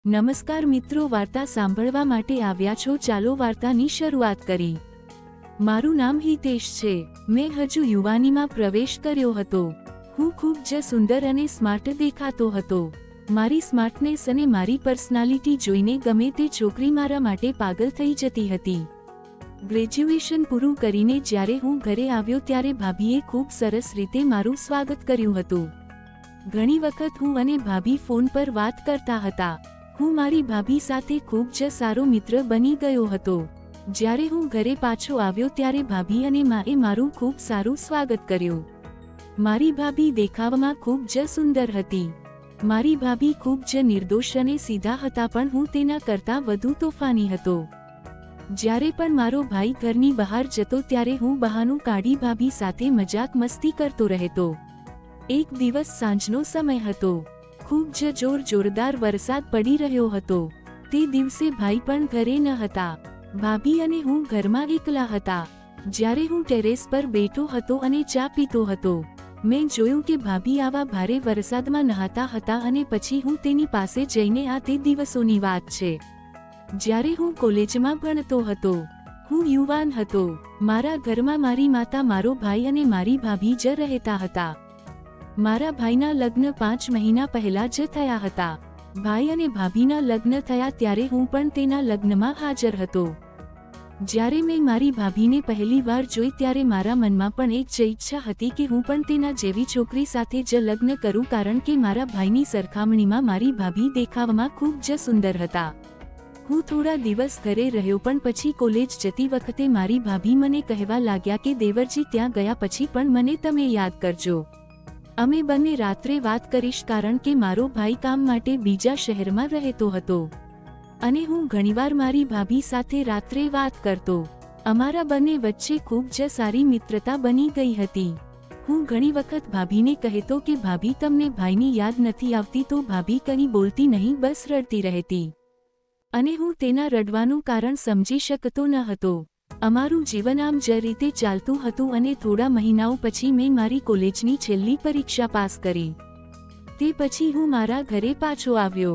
નમસ્કાર મિત્રો, વાર્તા સાંભળવા માટે આવ્યા છો? ચાલો વાર્તાની શરૂઆત કરી। મારું નામ હિતેશ છે। મેં હજુ યુવાનીમાં પ્રવેશ કર્યો હતો। હું ખૂબ જ સુંદર અને સ્માર્ટ દેખાતો હતો। મારી સ્માર્ટનેસ અને મારી પર્સનાલિટી જોઈને ગમે તે છોકરી મારા માટે પાગલ થઈ જતી હતી। ગ્રેજ્યુએશન પૂરું કરીને જ્યારે હું ઘરે આવ્યો ત્યારે ભાભીએ ખૂબ સરસ રીતે મારું સ્વાગત કર્યું હતું। ઘણી વખત હું અને ભાભી ફોન પર વાત કરતા હતા। હું મારી ભાભી સાથે ખૂબ જ સારો મિત્ર બની ગયો હતો। જ્યારે હું ઘરે પાછો આવ્યો ત્યારે ભાભી અને માએ મારું ખૂબ સારું સ્વાગત કર્યું। મારી ભાભી દેખાવમાં ખૂબ જ સુંદર હતી। મારી ભાભી ખૂબ જ નિર્દોષ અને સીધા હતા, પણ હું તેના કરતાં વધુ તોફાની હતો। જ્યારે પણ મારો ભાઈ ઘરની બહાર જતો ત્યારે હું બહાનું કાઢી ભાભી સાથે મજાક મસ્તી કરતો રહેતો। એક દિવસ સાંજનો સમય હતો। ખૂબ જ જોરદાર વરસાદ પડી રહ્યો હતો। તે દિવસે ભાઈ પણ ઘરે ન હતા। ભાભી અને હું ઘરમાં એકલા હતા। જ્યારે હું ટેરેસ પર બેઠો હતો અને ચા પીતો હતો, મેં જોયું કે ભાભી આવા ભારે વરસાદમાં નહાતા હતા અને પછી હું તેની પાસે જઈને, આ તે દિવસોની વાત છે જ્યારે હું કોલેજમાં ભણતો હતો। હું યુવાન હતો। મારા ઘરમાં મારી માતા, મારો ભાઈ અને મારી ભાભી જ રહેતા હતા। મારા ભાઈના લગ્ન 5 મહિના પહેલા જ થયા હતા। ભાઈ અને ભાભીના લગ્ન થયા ત્યારે હું પણ તેના લગ્નમાં હાજર હતો। જ્યારે મેં મારી ભાભીને પહેલી વાર જોઈ ત્યારે મારા મનમાં પણ એક જ ઈચ્છા હતી કે હું પણ તેના જેવી છોકરી સાથે જ લગ્ન કરું, કારણ કે મારા ભાઈની સરખામણીમાં મારી ભાભી દેખાવમાં ખૂબ જ સુંદર હતા। હું થોડા દિવસ ઘરે રહ્યો, પણ પછી કોલેજ જતી વખતે મારી ભાભી મને કહેવા લાગ્યા કે દેવરજી ત્યાં ગયા પછી પણ મને તમે યાદ કરજો। અમે બંને રાત્રે વાત કરીશ, કારણ કે મારો ભાઈ કામ માટે બીજા શહેરમાં રહેતો હતો અને હું ઘણીવાર મારી ભાભી સાથે રાત્રે વાત કરતો। અમારા બંને વચ્ચે ખૂબ જ સારી મિત્રતા બની ગઈ હતી। હું ઘણી વખત ભાભીને કહેતો કે ભાભી, તમને ભાઈની યાદ નથી આવતી? તો ભાભી કંઈ બોલતી નહીં, બસ રડતી રહેતી અને હું તેના રડવાનું કારણ સમજી શકતો ન હતો। અમારું જીવન આમ જ રીતે ચાલતું હતું અને થોડા મહિનાઓ પછી મેં મારી કોલેજની છેલ્લી પરીક્ષા પાસ કરી। તે પછી હું મારા ઘરે પાછો આવ્યો।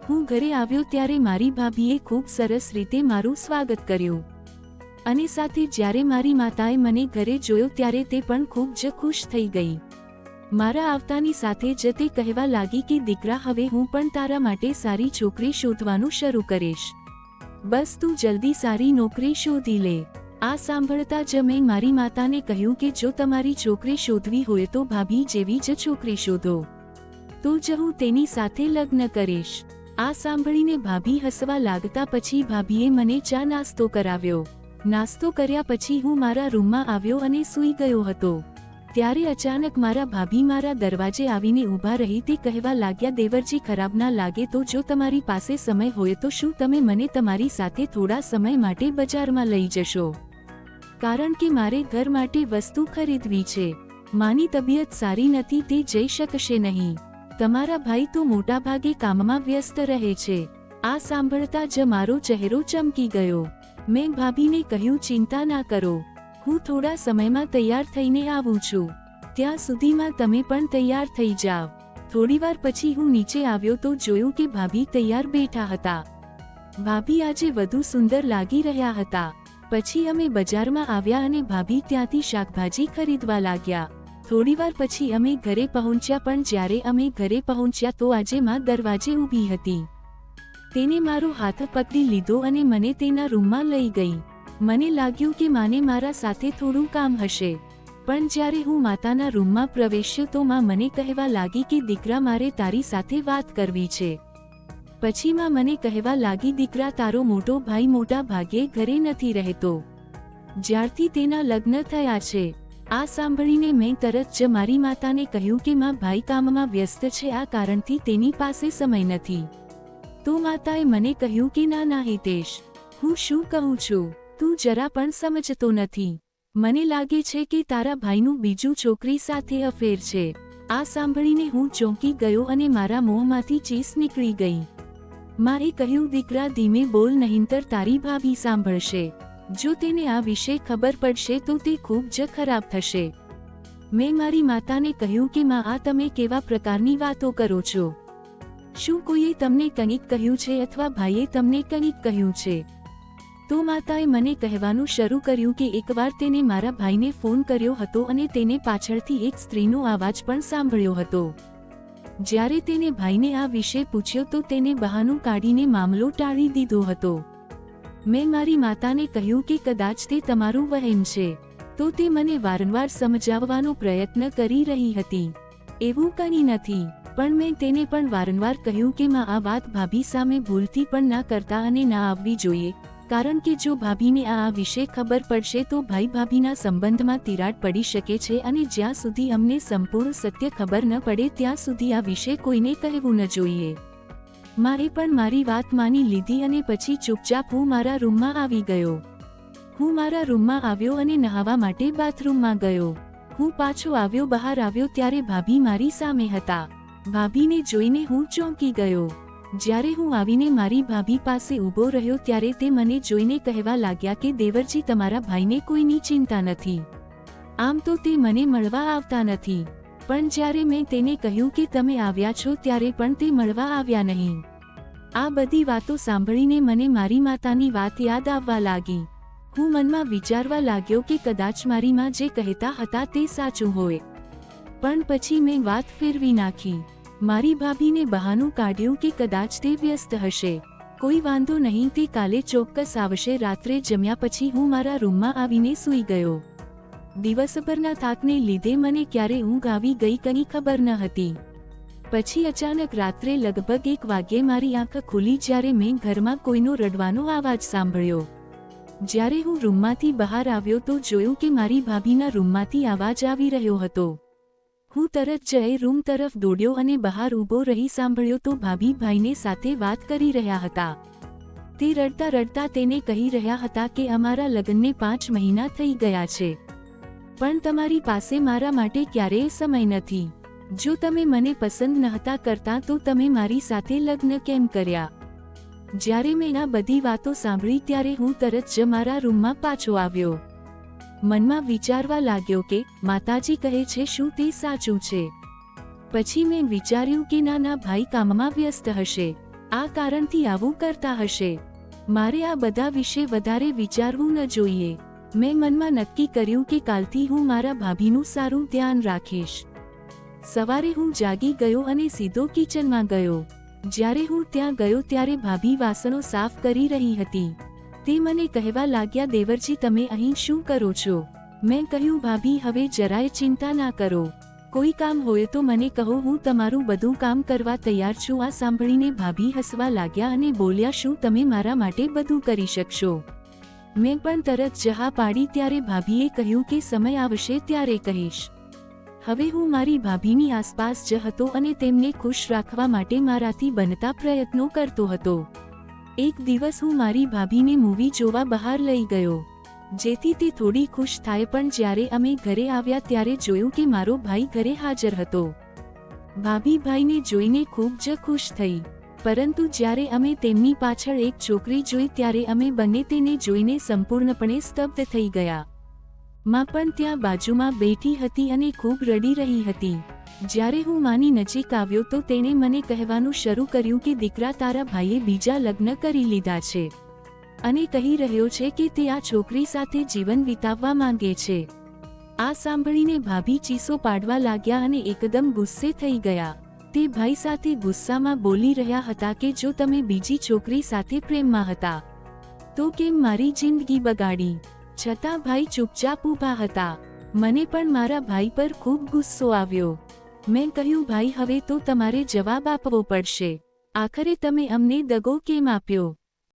હું ઘરે આવ્યો ત્યારે મારી ભાભીએ ખૂબ સરસ રીતે મારું સ્વાગત કર્યું અને સાથે જ્યારે મારી માતાએ મને ઘરે જોયો ત્યારે તે પણ ખૂબ જ ખુશ થઈ ગઈ। મારા આવતાની સાથે જ તે કહેવા લાગી કે દીકરા, હવે હું પણ તારા માટે સારી છોકરી શોધવાનું શરૂ કરીશ। બસ તું જલ્દી સારી નોકરી શોધી લે। આ સાંભળતા જ મેં મારી માતાને કહ્યું કે જો તમારી છોકરી શોધવી હોય તો ભાભી જેવી જ છોકરી શોધો, તો જ હું તેની સાથે લગ્ન કરીશ। આ સાંભળીને ભાભી હસવા લાગતા પછી ભાભીએ મને ચા નાસ્તો કરાવ્યો। નાસ્તો કર્યા પછી હું મારા રૂમમાં આવ્યો અને સૂઈ ગયો હતો। ત્યારે અચાનક મારા ભાભી મારા દરવાજે આવીને ઊભા રહી તે કહેવા લાગ્યા, દેવરજી, ખરાબ ના લાગે તો જો તમારી પાસે સમય હોય તો શું તમે મને તમારી સાથે થોડા સમય માટે બજારમાં લઈ જશો? કારણ કે મારે ઘર માટે વસ્તુ ખરીદવી છે। માની તબિયત સારી નથી, તે જઈ શકશે નહીં। તમારા ભાઈ તો મોટા ભાગે કામમાં વ્યસ્ત રહે છે। આ સાંભળતા જ મારો ચહેરો ચમકી ગયો। મેં ભાભીને કહ્યું, ચિંતા ના કરો, હું થોડા સમયમાં તૈયાર થઈને આવું છું। ત્યાં સુધીમાં તમે પણ તૈયાર થઈ જાવ। થોડીવાર પછી હું નીચે આવ્યો તો જોયું કે ભાભી તૈયાર બેઠા હતા। ભાભી આજે વધુ સુંદર લાગી રહ્યા હતા। પછી અમે બજારમાં આવ્યા અને ભાભી ત્યાંથી શાકભાજી ખરીદવા લાગ્યા। થોડીવાર પછી અમે ઘરે પહોંચ્યા, પણ જ્યારે અમે ઘરે પહોંચ્યા તો આજે માં દરવાજે ઊભી હતી। તેને મારો હાથ પકડી લીધો અને મને તેના રૂમમાં લઈ ગઈ। મને લાગ્યું કે માને મારા સાથે થોડું કામ હશે, પણ જ્યારે હું માતાના રૂમમાં પ્રવેશ્યો તો માં મને કહેવા લાગી કે દીકરા, મારે તારી સાથે વાત કરવી છે। પછી માં મને કહેવા લાગી, દીકરા, તારો મોટો ભાઈ મોટા ભાગે ઘરે નથી રહેતો, જ્યારથી તેના લગ્ન થયા છે। આ સાંભળીને મેં તરત જ મારી માતાને કહ્યું કે માં, ભાઈ કામમાં વ્યસ્ત છે, આ કારણથી તેની પાસે સમય નથી। તો માતાએ મને કહ્યું કે ના ના હિતેશ, હું શું કહું છું તું જરા પણ સમજતો નથી। મને લાગે છે કે તારા ભાઈનું બીજું છોકરી સાથે અફેર છે। આ સાંભળીને હું ચોંકી ગયો અને મારા મોંમાંથી ચીસ નીકળી ગઈ। માએ કહ્યું, દીકરા, ધીમે બોલ, નહીંતર તારી ભાભી સાંભળશે। જો તેને આ વિશે ખબર પડશે તો તે ખૂબ જ ખરાબ થશે। મેં મારી માતાને કહ્યું કે માં, આ તમે કેવા પ્રકારની વાતો કરો છો? શું કોઈએ તમને કંઈક કહ્યું છે અથવા ભાઈએ તમને કંઈક કહ્યું છે? તો માતાએ મને કહેવાનું શરૂ કર્યું કે એકવાર તેને મારા ભાઈને ફોન કર્યો હતો અને તેને પાછળથી એક સ્ત્રીનો અવાજ પણ સાંભળ્યો હતો. જ્યારે તેને ભાઈને આ વિશે પૂછ્યો તો તેને બહાનું કાઢીને મામલો ટાળી દીધો હતો. મેં મારી માતાને કહ્યું કે કદાચ તે તમારું વહેમ છે. તો તે મને વારંવાર સમજાવવાનો પ્રયત્ન કરી રહી હતી. એવું કંઈ નથી, પણ મેં તેને પણ વારંવાર કહ્યું કે માં આ વાત ભાભી સામે ભૂલથી પણ ના કરતા અને ના આવવી જોઈએ, કારણ કે જો ભાભીને આ વિશે ખબર પડશે તો ભાઈ ભાભીના સંબંધમાં તિરાડ પડી શકે છે અને જ્યાં સુધી અમને સંપૂર્ણ સત્ય ખબર ન પડે ત્યાં સુધી આ વિશે કોઈને કહેવું ન જોઈએ. માએ પણ મારી વાત માની લીધી અને પછી ચૂપચાપ હું મારા રૂમમાં આવી ગયો. હું મારા રૂમમાં આવ્યો અને નહાવા માટે બાથરૂમમાં ગયો. હું પાછો આવ્યો, બહાર આવ્યો ત્યારે ભાભી મારી સામે હતા. ભાભીને જોઈને હું ચોંકી ગયો. જ્યારે હું આવીને મારી ભાભી પાસે ઊભો રહ્યો ત્યારે તે મને જોઈને કહેવા લાગ્યા કે દેવરજી, તમારા ભાઈને કોઈની ચિંતા નથી. આમ તો તે મને મળવા આવતા નથી. પણ જ્યારે મેં તેને કહ્યું કે તમે આવ્યા છો ત્યારે પણ તે મળવા આવ્યા નહીં. આ બધી વાતો સાંભળીને મને મારી માતાની વાત યાદ આવવા લાગી. હું મનમાં વિચારવા લાગ્યો કે કદાચ મારી માં જે કહેતા હતા તે સાચું હોય. પણ પછી મેં વાત ફેરવી નાખી. મારી ભાભીને બહાનું કાઢ્યું કે કદાચ તે વ્યસ્ત હશે. કોઈ વાંધો નહીં, તે કાલે ચોક્કસ આવશે. રાત્રે જમ્યા પછી હું મારા રૂમમાં આવીને સૂઈ ગયો. દિવસભરના થાકને લીધે મને ક્યારે ઊંઘ આવી ગઈ કંઈ ખબર ન હતી. પછી અચાનક રાત્રે લગભગ 1 વાગ્યે મારી આંખ ખુલી જ્યારે મેં ઘરમાં કોઈનો રડવાનો અવાજ સાંભળ્યો. જ્યારે હું રૂમમાંથી બહાર આવ્યો તો જોયું કે મારી ભાભીના રૂમમાંથી અવાજ આવી રહ્યો હતો. હું તરત જઈ રૂમ તરફ દોડ્યો અને બહાર ઊભો રહી સાંભળ્યો તો ભાભી ભાઈને સાથે વાત કરી રહ્યા હતા. તે રડતા રડતા તેને કહી રહ્યા હતા કે અમારા લગ્નને 5 મહિના થઈ ગયા છે, પણ તમારી પાસે મારા માટે ક્યારેય સમય નથી. જો તમે મને પસંદ નહોતા કરતા તો તમે મારી સાથે લગ્ન કેમ કર્યા? જ્યારે મેં આ બધી વાતો સાંભળી ત્યારે હું તરત જ મારા રૂમમાં પાછો આવ્યો. મનમાં વિચારવા લાગ્યો કે માતાજી કહે છે શું તે સાચું છે? પછી મેં વિચાર્યું કે નાના ભાઈ કામમાં વ્યસ્ત હશે, આ કારણથી આવું કરતા હશે. મારે આ બધા વિશે વધારે વિચારવું ન જોઈએ. મેં મનમાં નક્કી કર્યું કે કાલથી હું મારા ભાભીનું સારું ધ્યાન રાખીશ. સવારે હું જાગી ગયો અને સીધો કિચનમાં ગયો. જ્યારે હું ત્યાં ગયો ત્યારે ભાભી વાસણો સાફ કરી રહી હતી. તે મને કહેવા લાગ્યા, દેવરજી તમે અહીં શું કરો છો? મેં કહ્યું, ભાભી હવે જરાય ચિંતા ના કરો. કોઈ કામ હોય તો મને કહો, હું તમારું બધું કામ કરવા તૈયાર છું. આ સાંભળીને ભાભી હસવા લાગ્યા અને બોલ્યા, શું તમે મારા માટે બધું કરી શકશો? મેં પણ તરત જહા પાડી. ત્યારે ભાભીએ કહ્યું કે સમય આવશે ત્યારે કહીશ. હવે હું મારી ભાભીની આસપાસ જ હતો અને તેમને ખુશ રાખવા માટે મારાથી બનતા પ્રયત્નો કરતો હતો. એક દિવસ હું મારી ભાભીને મૂવી જોવા બહાર લઈ ગયો, જેથી તે થોડી ખુશ થાય. પણ જ્યારે અમે ઘરે આવ્યા ત્યારે જોયું કે મારો ભાઈ ઘરે હાજર હતો. ભાભી ભાઈને જોઈને ખૂબ જ ખુશ થઈ, પરંતુ જ્યારે અમે તેમની પાછળ એક છોકરી જોઈ ત્યારે અમે બંને તેને જોઈને સંપૂર્ણપણે સ્તબ્ધ થઈ ગયા. માં પણ ત્યાં બાજુમાં બેઠી હતી અને ખૂબ રડી રહી હતી. જ્યારે હું માની નજીક આવ્યો તો તેણે મને કહેવાનું શરૂ કર્યું કે દીકરા, તારા ભાઈએ બીજા લગ્ન કરી લીધા છે અને કહી રહ્યો છે કે તે આ છોકરી સાથે જીવન વિતાવવા માંગે છે. આ સાંભળીને ભાભી ચીસો પાડવા લાગ્યા અને એકદમ ગુસ્સે થઈ ગયા. તે ભાઈ સાથે ગુસ્સામાં બોલી રહ્યા હતા કે જો તમે બીજી છોકરી સાથે પ્રેમમાં હતા તો કેમ મારી જિંદગી બગાડી? છતાં ભાઈ ચૂપચાપ ઊભા હતા. મને પણ મારા ભાઈ પર ખૂબ ગુસ્સો આવ્યો. મેં કહ્યું, ભાઈ હવે તો તમારે જવાબ આપવો પડશે. આખરે તમે અમને દગો કેમ આપ્યો?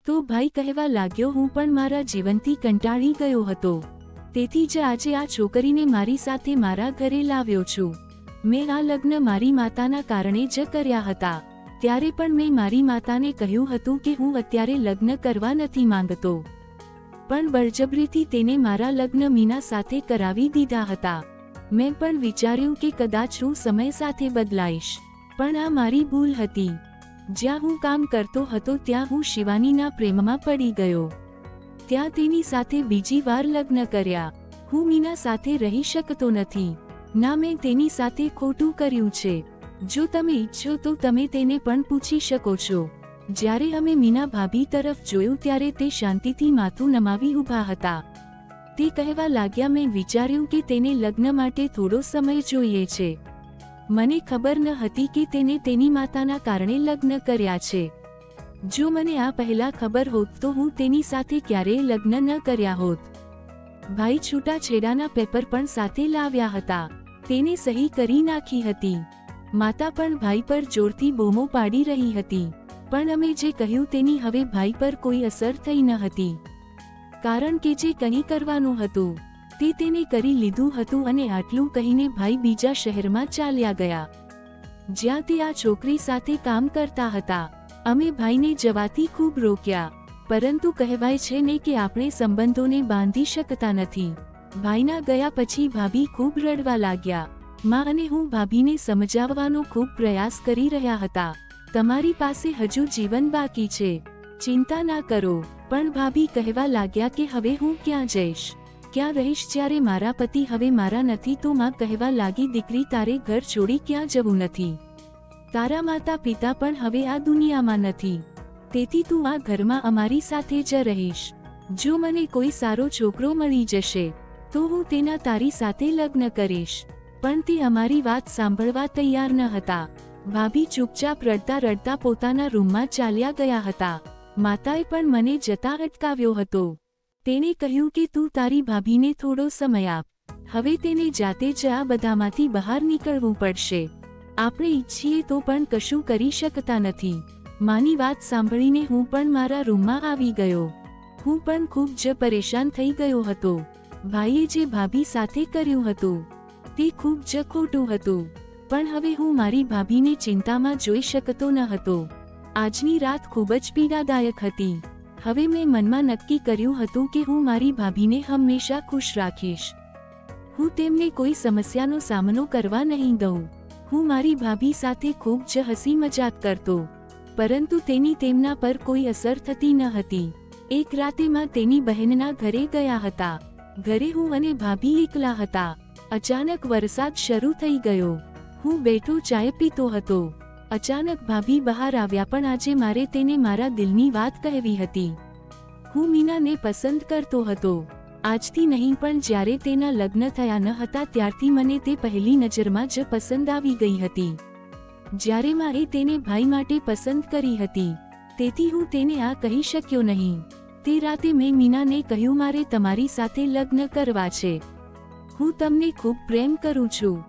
તો ભાઈ કહેવા લાગ્યો, હું પણ મારા જીવનથી કંટાળી ગયો હતો, તેથી જ આજે આ છોકરીને મારી સાથે મારા ઘરે લાવ્યો છું. મેં આ લગ્ન મારી માતાના કારણે જ કર્યા હતા. ત્યારે પણ મેં મારી માતાને કહ્યું હતું કે હું અત્યારે લગ્ન કરવા નથી માંગતો, પણ બળજબરીથી તેને મારા લગ્ન મીના સાથે કરાવી દીધા હતા. મેં પણ વિચાર્યું કે કદાચ હું સમય સાથે બદલાઈશ, પણ આ મારી ભૂલ હતી. જ્યાં હું કામ કરતો હતો ત્યાં હું શિવાનીના પ્રેમમાં પડી ગયો. ત્યાં તેની સાથે બીજી વાર લગ્ન કર્યા. હું મીના સાથે રહી શકતો નથી. ના, મેં તેની સાથે ખોટું કર્યું છે. જો તમે ઈચ્છો તો તમે તેને પણ પૂછી શકો છો. જ્યારે અમે મીના ભાભી તરફ જોયું ત્યારે તે શાંતિથી માથું નમાવી ઊભા હતા. તે કહેવા લાગ્યા, મેં વિચાર્યું કે તેને લગ્ન માટે થોડો સમય જોઈએ છે. મને ખબર ન હતી કે તેને તેની માતાના કારણે લગ્ન કર્યા છે. જો મને આ પહેલા ખબર હોત તો હું તેની સાથે ક્યારેય લગ્ન ન કર્યા હોત. ભાઈ છૂટાછેડાના પેપર પણ સાથે લાવ્યા હતા. તેને સહી કરી નાખી હતી. માતા પણ ભાઈ પર જોરથી બૂમો પાડી રહી હતી. પણ અમે જે કહ્યું તેની હવે ભાઈ પર કોઈ અસર થઈ ન હતી. કારણ કે જે કંઈ કરવાનું હતું તે તેને કરી લીધું હતું અને આટલું કહીને ભાઈ બીજા શહેરમાં ચાલ્યા ગયા, જ્યાં તે આ છોકરી સાથે કામ કરતા હતા. અમે ભાઈને જવાથી ખૂબ રોક્યા, પરંતુ કહેવાય છે ને કે આપણે સંબંધોને બાંધી શકતા નથી. ભાઈના ગયા પછી ભાભી ખૂબ રડવા લાગ્યા. માં અને હું ભાભીને સમજાવવાનો ખૂબ પ્રયાસ કરી રહ્યા હતા. તમારી પાસે હજુ જીવન બાકી છે, ચિંતા ના કરો. પણ ભાભી કહેવા લાગ્યા કે હવે હું ક્યાં જઈશ, ક્યાં રહીશ જ્યારે મારા પતિ હવે મારા નથી? તો માં કહેવા લાગી, દીકરી તારે ઘર છોડી ક્યાં જવું નથી. તારા માતા પિતા પણ હવે આ દુનિયામાં નથી, તેથી તું આ ઘરમાં અમારી સાથે જ રહીશ. જો મને કોઈ સારો છોકરો મળી જશે તો હું તેના તારી સાથે લગ્ન કરીશ. પણ તે અમારી વાત સાંભળવા તૈયાર ન હતા. ભાભી ચૂપચાપ રડતા રડતા પોતાના રૂમમાં ચાલ્યા ગયા હતા. માતાએ પણ મને જતા અટકાવ્યો હતો. તેણે કહ્યું કે તું તારી ભાભીને થોડો સમય આપ. હવે તેને જાતે જ આ બધામાંથી બહાર નીકળવું પડશે. આપણે ઈચ્છીએ તો પણ કશું કરી શકતા નથી. માની વાત સાંભળીને હું પણ મારા રૂમમાં આવી ગયો. હું પણ ખૂબ જ પરેશાન થઈ ગયો હતો. ભાઈએ જે ભાભી સાથે કર્યું હતું તે ખૂબ જ ખોટું હતું. પણ હવે હું મારી ભાભીને ચિંતામાં જોઈ શકતો ન હતો. આજની રાત ખૂબ જ પીડાદાયક હતી. હવે મેં મનમાં નક્કી કર્યું હતું કે હું મારી ભાભીને હંમેશા ખુશ રાખીશ. હું તેમને કોઈ સમસ્યાનો સામનો કરવા નહીં દઉં. હું મારી ભાભી સાથે ખૂબ જ હસી મજાક કરતો, પરંતુ તેની તેમના પર કોઈ અસર થતી ન હતી. એક રાતે માં તેની બહેનના ઘરે ગયા હતા. ઘરે હું અને ભાભી એકલા હતા. અચાનક વરસાદ શરૂ થઈ ગયો. હું બેઠો ચાય પીતો હતો. અચાનક ભાભી બહાર આવ્યા. પણ આજે મારે તેને મારા દિલની વાત કહેવી હતી. હું મીનાને પસંદ કરતો હતો. આજથી નહીં, પણ જ્યારે તેના લગ્ન થયા ન હતા ત્યારથી મને તે પહેલી નજરમાં જ પસંદ આવી ગઈ હતી. જ્યારે માએ તેને ભાઈ માટે પસંદ કરી હતી, તેથી હું તેને આ કહી શક્યો નહીં. તે રાતે મેં મીનાને કહ્યું, મારે તમારી સાથે લગ્ન કરવા છે. હું તમને ખૂબ પ્રેમ કરું છું.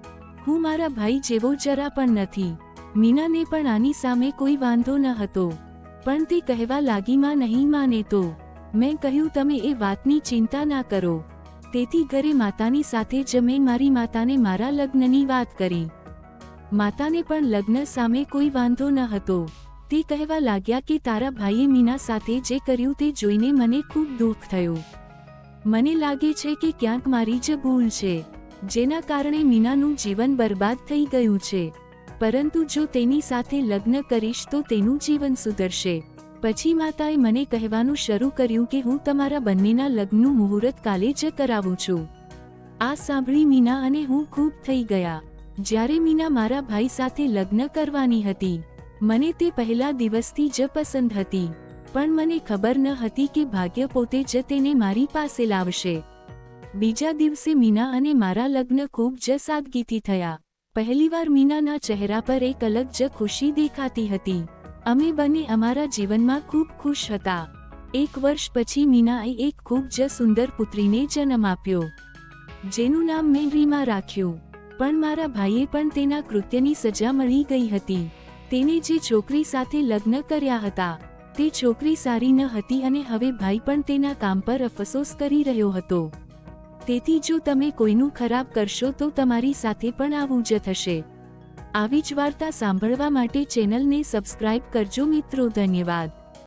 હું મારા ભાઈ જેવો જરા પણ નથી. મીનાને પણ આની સામે કોઈ વાંધો ન હતો, પણ તે કહેવા લાગી, માં નહીં માને તો. મેં કહ્યું, તમે એ વાતની ચિંતા ના કરો. તેથી ઘરે માતાની સાથે જ મેં મારી માતાને મારા લગ્નની વાત કરી. માતાને પણ લગ્ન સામે કોઈ વાંધો ન હતો. તે કહેવા લાગ્યા કે તારા ભાઈએ મીના સાથે જે કર્યું તે જોઈને મને ખૂબ દુઃખ થયું. મને લાગે છે કે ક્યાંક મારી જ ભૂલ છે, જેના કારણે મીનાનું જીવન બરબાદ થઈ ગયું છે. પરંતુ જો તેની સાથે લગ્ન કરીશ તો તેનું જીવન સુધરશે. પછી માતાએ મને કહેવાનું શરૂ કર્યું કે હું તમારા બંનેના લગ્નનું મુહૂર્ત કાલે જ કરાવું છું. આ સાંભળી મીના અને હું ખૂબ થઈ ગયા. જ્યારે મીના મારા ભાઈ સાથે લગ્ન કરવાની હતી, મને તે પહેલા દિવસથી જ પસંદ હતી. પણ મને ખબર ન હતી કે ભાગ્ય પોતે જ તેને મારી પાસે લાવશે. બીજા દિવસે મીના અને મારા લગ્ન ખૂબ જ સાદગીથી થયા. પહેલીવાર મીનાના ચહેરા પર એક અલગ જ ખુશી દેખાતી હતી. અમે બંને અમારા જીવનમાં ખૂબ ખુશ હતા. 1 વર્ષ પછી મીનાએ એક ખૂબ જ સુંદર પુત્રીને જન્મ આપ્યો, જેનું નામ મેં રીમા રાખ્યું. પણ મારા ભાઈએ પણ તેના કૃત્યની સજા મળી ગઈ હતી. તેને જે છોકરી સાથે લગ્ન કર્યા હતા તે છોકરી સારી ન હતી અને હવે ભાઈ પણ તેના કામ પર અફસોસ કરી રહ્યો હતો. તેથી જો તમે કોઈનું ખરાબ કરશો તો તમારી સાથે પણ આવું જ થશે. આવી જ વાર્તા સાંભળવા માટે ચેનલને સબસ્ક્રાઇબ કરજો મિત્રો. ધન્યવાદ.